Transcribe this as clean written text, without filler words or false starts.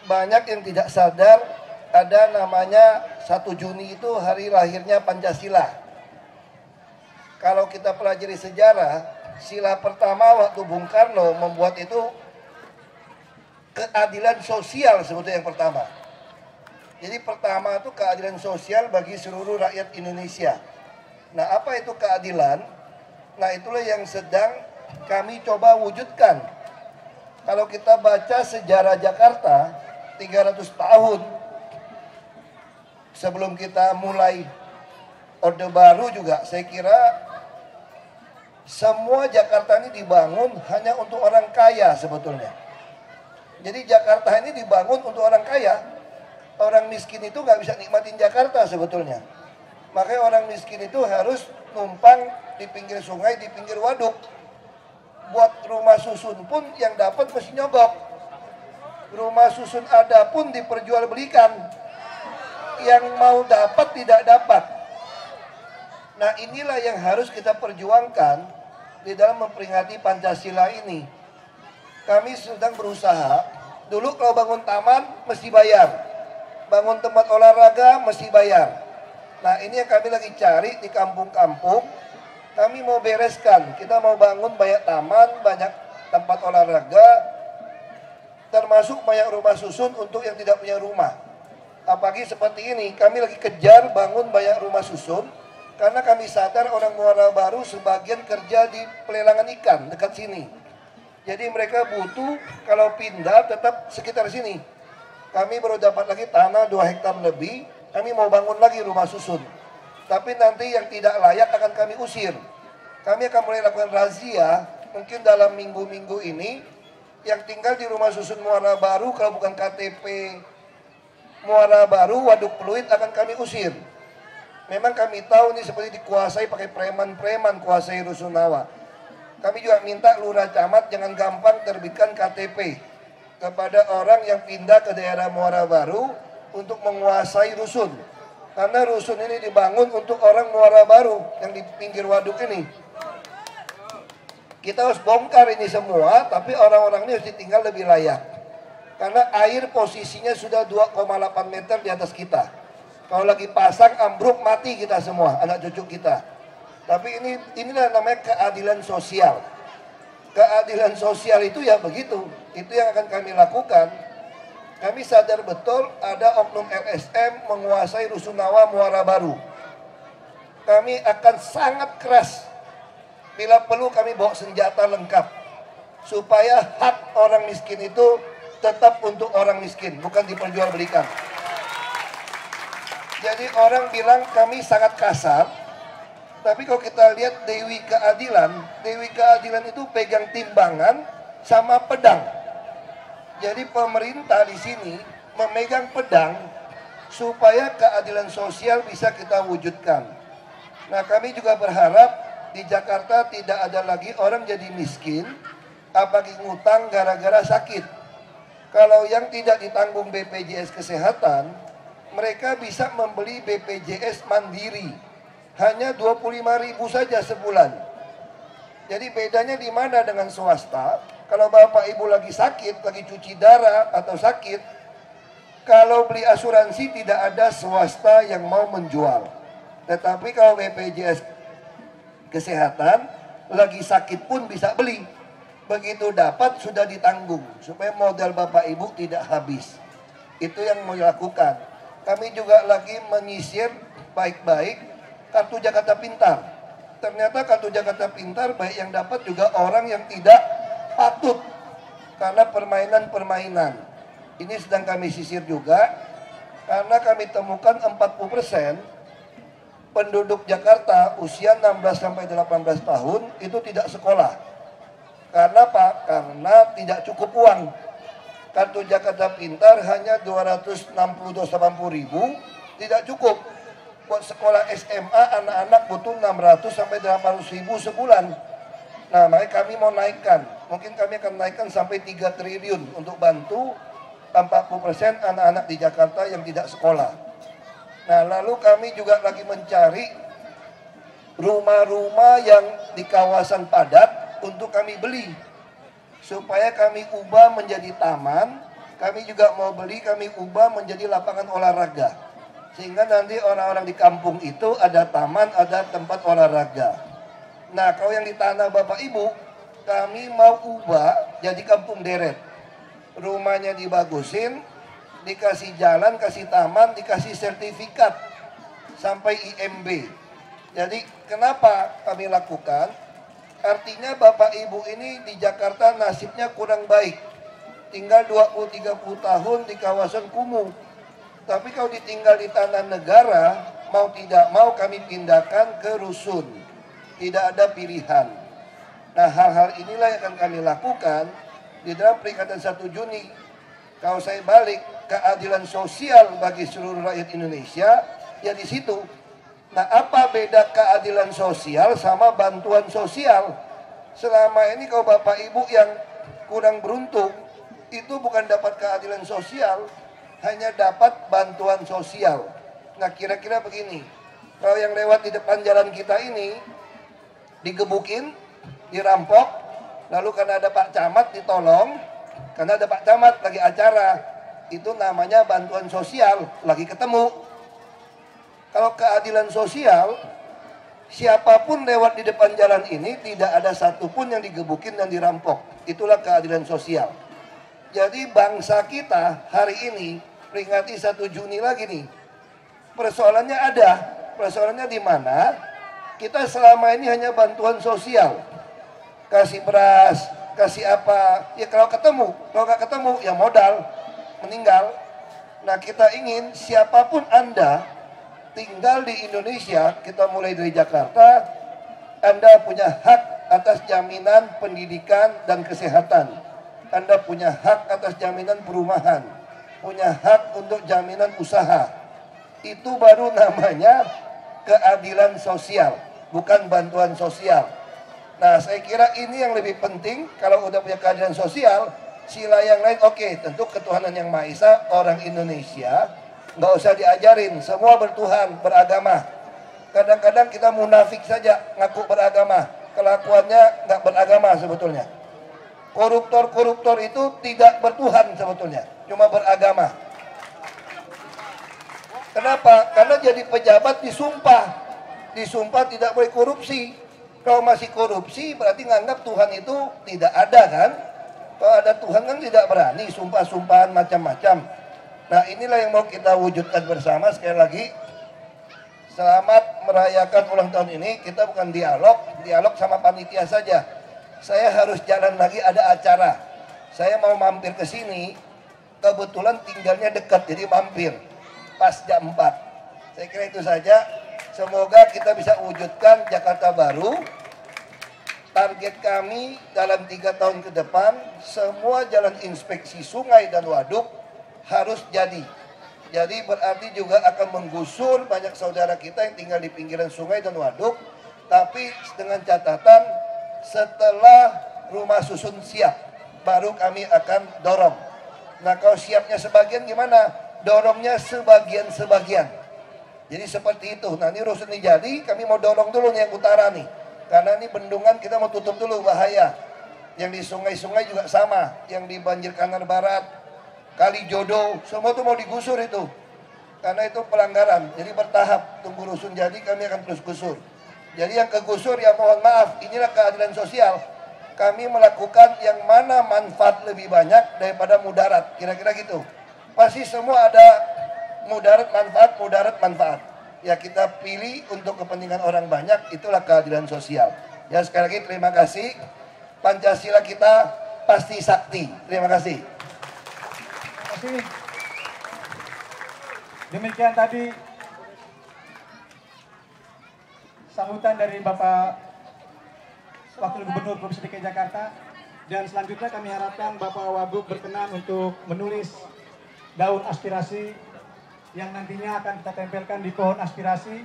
banyak yang tidak sadar ada namanya 1 Juni itu hari lahirnya Pancasila. Kalau kita pelajari sejarah, sila pertama waktu Bung Karno membuat itu keadilan sosial sebetulnya yang pertama. Jadi pertama itu keadilan sosial bagi seluruh rakyat Indonesia. Nah, apa itu keadilan? Nah, itulah yang sedang kami coba wujudkan. Kalau kita baca sejarah Jakarta 300 tahun sebelum kita mulai Orde Baru juga, saya kira semua Jakarta ini dibangun hanya untuk orang kaya sebetulnya. Jadi Jakarta ini dibangun untuk orang kaya. Orang miskin itu nggak bisa nikmatin Jakarta sebetulnya. Makanya orang miskin itu harus numpang di pinggir sungai, di pinggir waduk. Buat rumah susun pun yang dapat mesti nyogok. Rumah susun ada pun diperjualbelikan. Yang mau dapat tidak dapat. Nah, inilah yang harus kita perjuangkan di dalam memperingati Pancasila ini. Kami sedang berusaha. Dulu kalau bangun taman mesti bayar. Bangun tempat olahraga mesti bayar. Nah, ini yang kami lagi cari di kampung-kampung. Kami mau bereskan. Kita mau bangun banyak taman, banyak tempat olahraga, termasuk banyak rumah susun untuk yang tidak punya rumah. Apalagi seperti ini, kami lagi kejar bangun banyak rumah susun, karena kami sadar orang Muara Baru sebagian kerja di pelelangan ikan dekat sini. Jadi mereka butuh kalau pindah tetap sekitar sini. Kami baru dapat lagi tanah 2 hektar lebih, kami mau bangun lagi rumah susun. Tapi nanti yang tidak layak akan kami usir. Kami akan mulai lakukan razia, mungkin dalam minggu-minggu ini, yang tinggal di rumah susun Muara Baru, kalau bukan KTP Muara Baru, Waduk Pluit akan kami usir. Memang kami tahu ini seperti dikuasai pakai preman-preman kuasai Rusunawa. Kami juga minta lurah camat jangan gampang terbitkan KTP kepada orang yang pindah ke daerah Muara Baru untuk menguasai rusun. Karena rusun ini dibangun untuk orang Muara Baru yang di pinggir waduk ini. Kita harus bongkar ini semua, tapi orang-orang ini harus ditinggal lebih layak. Karena air posisinya sudah 2,8 meter di atas kita. Kalau lagi pasang ambruk mati kita semua, anak cucu kita. Tapi inilah namanya keadilan sosial. Keadilan sosial itu ya begitu. Itu yang akan kami lakukan. Kami sadar betul ada oknum LSM menguasai Rusunawa Muara Baru. Kami akan sangat keras. Bila perlu kami bawa senjata lengkap. Supaya hak orang miskin itu tetap untuk orang miskin, bukan diperjualbelikan. Jadi orang bilang kami sangat kasar. Tapi kalau kita lihat Dewi Keadilan itu pegang timbangan sama pedang. Jadi pemerintah di sini memegang pedang supaya keadilan sosial bisa kita wujudkan. Nah, kami juga berharap di Jakarta tidak ada lagi orang jadi miskin, apalagi ngutang gara-gara sakit. Kalau yang tidak ditanggung BPJS Kesehatan, mereka bisa membeli BPJS Mandiri. Hanya 25.000 saja sebulan. Jadi bedanya di mana dengan swasta? Kalau Bapak Ibu lagi sakit, lagi cuci darah atau sakit, kalau beli asuransi tidak ada swasta yang mau menjual. Tetapi kalau BPJS Kesehatan, lagi sakit pun bisa beli. Begitu dapat sudah ditanggung, supaya modal Bapak Ibu tidak habis. Itu yang mau dilakukan. Kami juga lagi menyisir baik-baik Kartu Jakarta Pintar. Ternyata Kartu Jakarta Pintar baik yang dapat juga orang yang tidak patut karena permainan-permainan. Ini sedang kami sisir juga karena kami temukan 40% penduduk Jakarta usia 16 sampai 18 tahun itu tidak sekolah. Karena apa? Karena tidak cukup uang. Kartu Jakarta Pintar hanya 280 ribu, tidak cukup. Buat sekolah SMA anak-anak butuh 600 sampai 800 ribu sebulan. Nah, makanya kami mau naikkan. Mungkin kami akan naikkan sampai 3 triliun untuk bantu 40% anak-anak di Jakarta yang tidak sekolah. Nah, lalu kami juga lagi mencari rumah-rumah yang di kawasan padat untuk kami beli. Supaya kami ubah menjadi taman kami juga mau beli, kami ubah menjadi lapangan olahraga. Sehingga nanti orang-orang di kampung itu ada taman, ada tempat olahraga. Nah, kalau yang di tanah Bapak Ibu, kami mau ubah jadi kampung deret. Rumahnya dibagusin, dikasih jalan, kasih taman, dikasih sertifikat sampai IMB. Jadi kenapa kami lakukan? Artinya Bapak Ibu ini di Jakarta nasibnya kurang baik. Tinggal 20-30 tahun di kawasan kumuh. Tapi kalau ditinggal di tanah negara, mau tidak mau kami pindahkan ke rusun. Tidak ada pilihan. Nah, hal-hal inilah yang akan kami lakukan di dalam peringatan 1 Juni. Kalau saya balik, keadilan sosial bagi seluruh rakyat Indonesia, ya di situ. Nah, apa beda keadilan sosial sama bantuan sosial? Selama ini kalau Bapak Ibu yang kurang beruntung, itu bukan dapat keadilan sosial, hanya dapat bantuan sosial. Nah, kira-kira begini, kalau yang lewat di depan jalan kita ini, digebukin, dirampok, lalu karena ada Pak Camat ditolong, karena ada Pak Camat lagi acara, itu namanya bantuan sosial, lagi ketemu. Kalau keadilan sosial, siapapun lewat di depan jalan ini tidak ada satupun yang digebukin dan dirampok. Itulah keadilan sosial. Jadi bangsa kita hari ini peringati 1 Juni lagi nih. Persoalannya ada. Persoalannya di mana? Kita selama ini hanya bantuan sosial. Kasih beras, kasih apa. Ya kalau ketemu. Kalau nggak ketemu ya modal. Meninggal. Nah, kita ingin siapapun Anda tinggal di Indonesia, kita mulai dari Jakarta, Anda punya hak atas jaminan pendidikan dan kesehatan. Anda punya hak atas jaminan perumahan, punya hak untuk jaminan usaha. Itu baru namanya keadilan sosial, bukan bantuan sosial. Nah, saya kira ini yang lebih penting. Kalau udah punya keadilan sosial, sila yang lain oke, tentu ketuhanan yang Maha Esa, orang Indonesia nggak usah diajarin, semua bertuhan, beragama. Kadang-kadang kita munafik saja, ngaku beragama, kelakuannya nggak beragama sebetulnya. Koruptor-koruptor itu tidak bertuhan sebetulnya, cuma beragama. Kenapa? Karena jadi pejabat disumpah tidak boleh korupsi. Kalau masih korupsi berarti nganggap Tuhan itu tidak ada kan? Kalau ada Tuhan kan tidak berani sumpah-sumpahan macam-macam. Nah, inilah yang mau kita wujudkan bersama. Sekali lagi, selamat merayakan ulang tahun ini. Kita bukan dialog sama panitia saja. Saya harus jalan lagi, ada acara. Saya mau mampir ke sini, kebetulan tinggalnya dekat, jadi mampir pas jam 4. Saya kira itu saja. Semoga kita bisa wujudkan Jakarta baru. Target kami dalam 3 tahun ke depan, semua jalan inspeksi sungai dan waduk harus jadi. Jadi berarti juga akan menggusur banyak saudara kita yang tinggal di pinggiran sungai dan waduk. Tapi dengan catatan setelah rumah susun siap, baru kami akan dorong. Nah, kalau siapnya sebagian gimana? Dorongnya sebagian-sebagian. Jadi seperti itu. Nah, ini rusun ini jadi, kami mau dorong dulu nih yang utara nih. Karena ini bendungan kita mau tutup dulu, bahaya. Yang di sungai-sungai juga sama. Yang di Banjir Kanal Barat, Kali Jodoh, semua itu mau digusur itu. Karena itu pelanggaran. Jadi bertahap, tunggu rusun jadi kami akan terus gusur. Jadi yang kegusur ya mohon maaf, inilah keadilan sosial. Kami melakukan yang mana manfaat lebih banyak daripada mudarat, kira-kira gitu. Pasti semua ada mudarat manfaat. Ya kita pilih untuk kepentingan orang banyak, itulah keadilan sosial. Ya sekali lagi terima kasih. Pancasila kita pasti sakti. Terima kasih. Demikian tadi sambutan dari Bapak Wakil Gubernur Provinsi DKI Jakarta, dan selanjutnya kami harapkan Bapak Wagub berkenan untuk menulis daun aspirasi yang nantinya akan kita tempelkan di pohon aspirasi